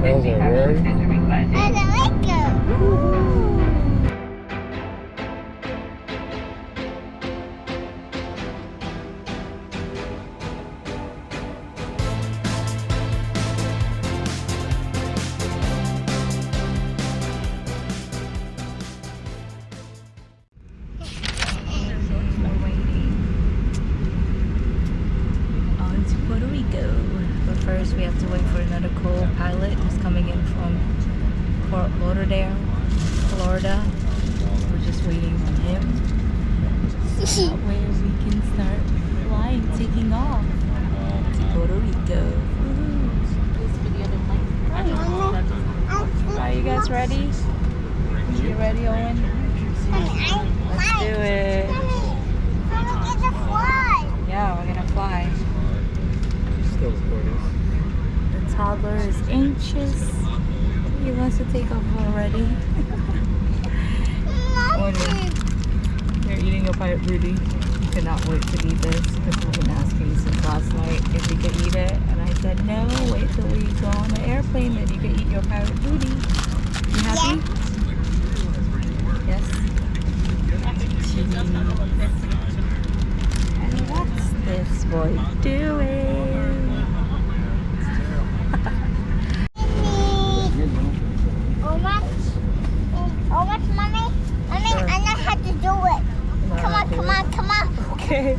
How's it, word? I like it. On to Puerto Rico. But first we have to wait for another co-pilot who's coming in from Fort Lauderdale, Florida. We're just waiting on him. So that way we can start flying, taking off to Puerto Rico. Are you guys ready? You ready, Owen? Let's do it. Yeah, we're gonna fly. Still recording. The toddler is anxious. He wants to take off already. You're eating a pirate booty. You cannot wait to eat this because we've been asking since last night if we could eat it. And I said, no, wait till we go on the airplane, then you can eat your pirate booty. You happy? Yes. And what's this boy doing? Mommy, I know how to do it. Come on. Okay.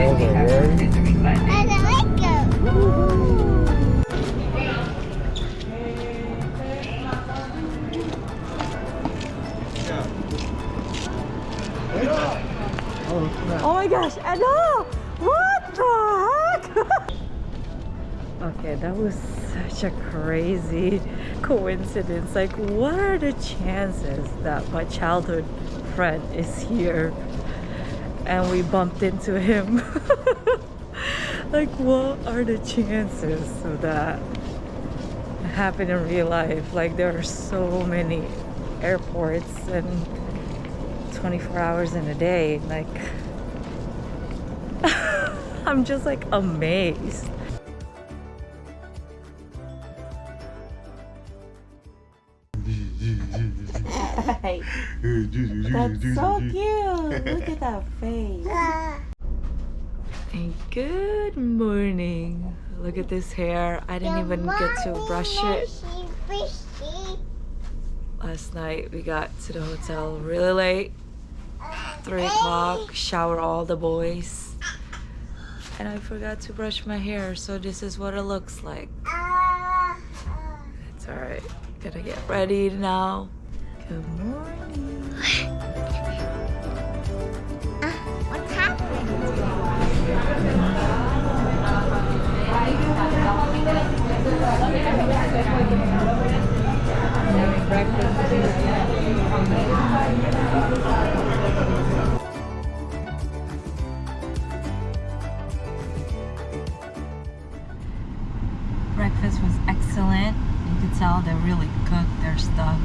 How's it, word? I like it. Oh my gosh, Anna! What the heck? Okay, that was such a crazy coincidence. Like, what are the chances that my childhood friend is here and we bumped into him? Like, what are the chances of that happen in real life? Like, there are so many airports and 24 hours in a day. Like, I'm just like amazed. Hey, that's so cute. Look at that face. And good morning. Look at this hair. I didn't even get to brush it. Last night we got to the hotel really late, 3 o'clock, shower all the boys, and I forgot to brush my hair, so this is what it looks like. It's alright. Gotta get ready now. Good morning. What's happening? Having breakfast. Breakfast was excellent. You could tell they really cooked their stuff.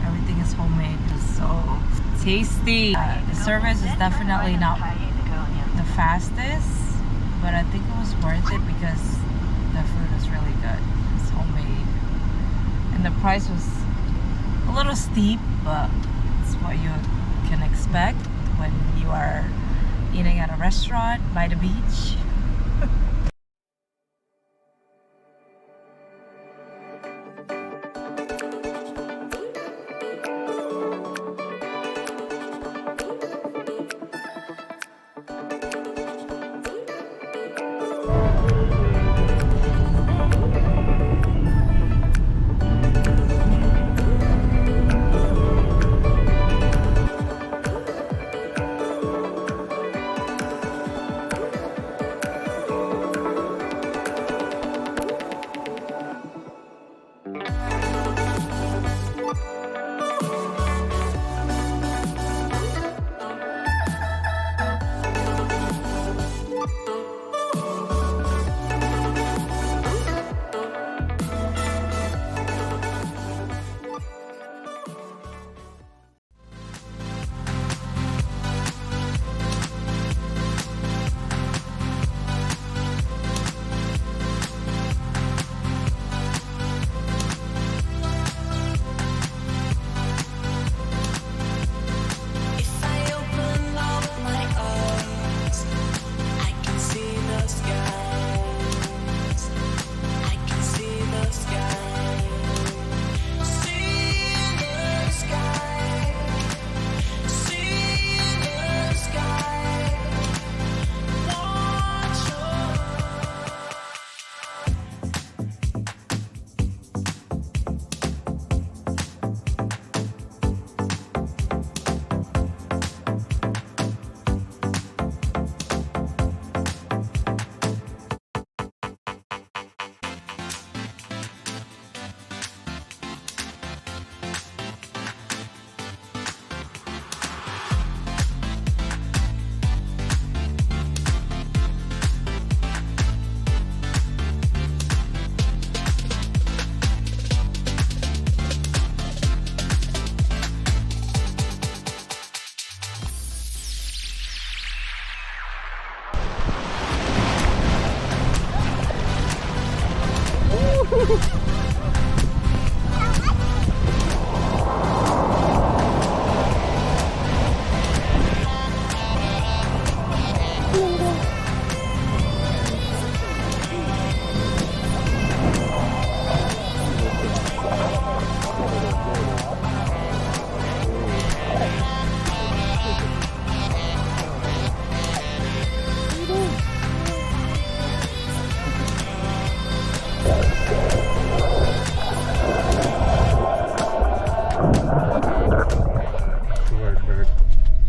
Everything is homemade. It's so tasty. The service is definitely not the fastest, but I think it was worth it because the food is really good. It's homemade. And the price was a little steep, but it's what you can expect when you are eating at a restaurant by the beach.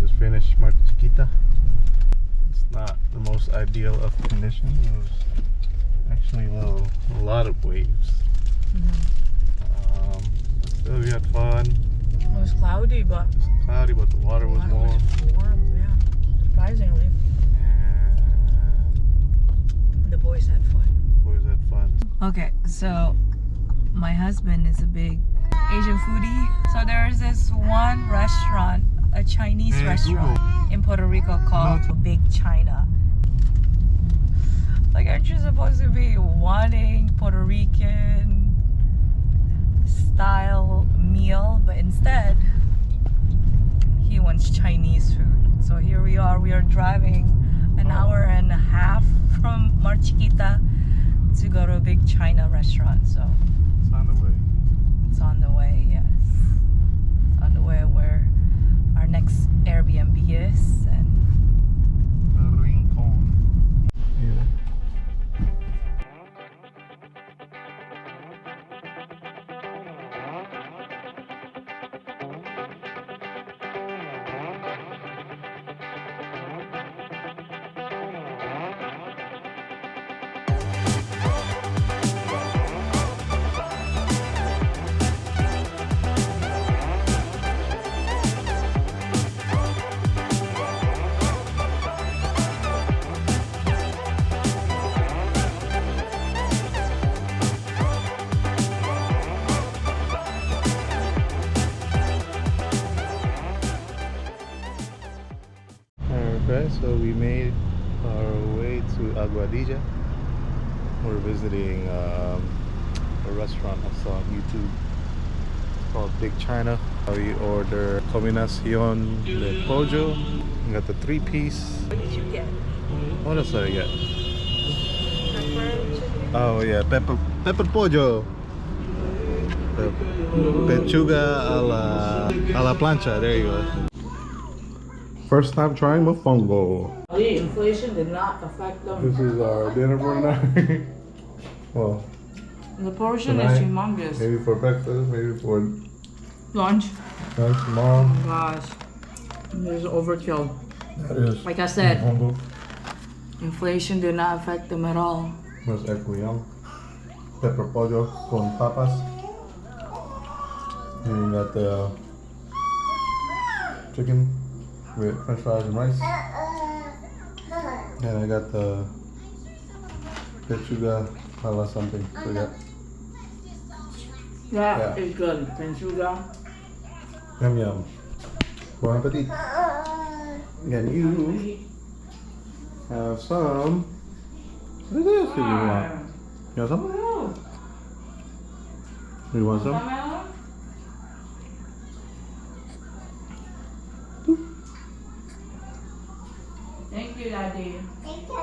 Just finished Mar Chiquita. It's not the most ideal of conditions. It was actually a lot of waves. But still, we had fun. It was cloudy, but It was cloudy, but the water was warm. warm, yeah. Surprisingly. And The boys had fun. boys had fun. Okay, so my husband is a big Asian foodie. So there is this one restaurant, a Chinese Hey, restaurant Google. in Puerto Rico called Big China. Like, aren't you supposed to be wanting Puerto Rican style meal? But instead, he wants Chinese food. So here we are driving an hour and a half from Mar Chiquita to go to a Big China restaurant. So It's on the way. it's on the way, yes. It's on the way where our next Airbnb is. And Rincon. Yeah. Alright, so we made our way to Aguadilla. We're visiting a restaurant I saw on YouTube. It's called Big China. We order combinación de pollo. We got the 3-piece. what did you get? What else did I get? Pepper chicken? Oh yeah, pepper pollo. The pechuga a la plancha. There you go. First time trying mofongo. The inflation did not affect them. This is our dinner for tonight. Well, The portion tonight, is humongous. maybe for breakfast, maybe for Lunch. lunch tomorrow. Gosh. There's overkill. That is Like I said, mofongo. inflation did not affect them at all. That's equiyang. Pepper pollo con papas. And you got the chicken with french fries and rice. And I got the pechuga a la something. Forget. That Yeah. is good. Pechuga. Yum yum. Bon appetit. And you have some. What is this? If you want. You want some? You want some? Thank you, Daddy. Thank you,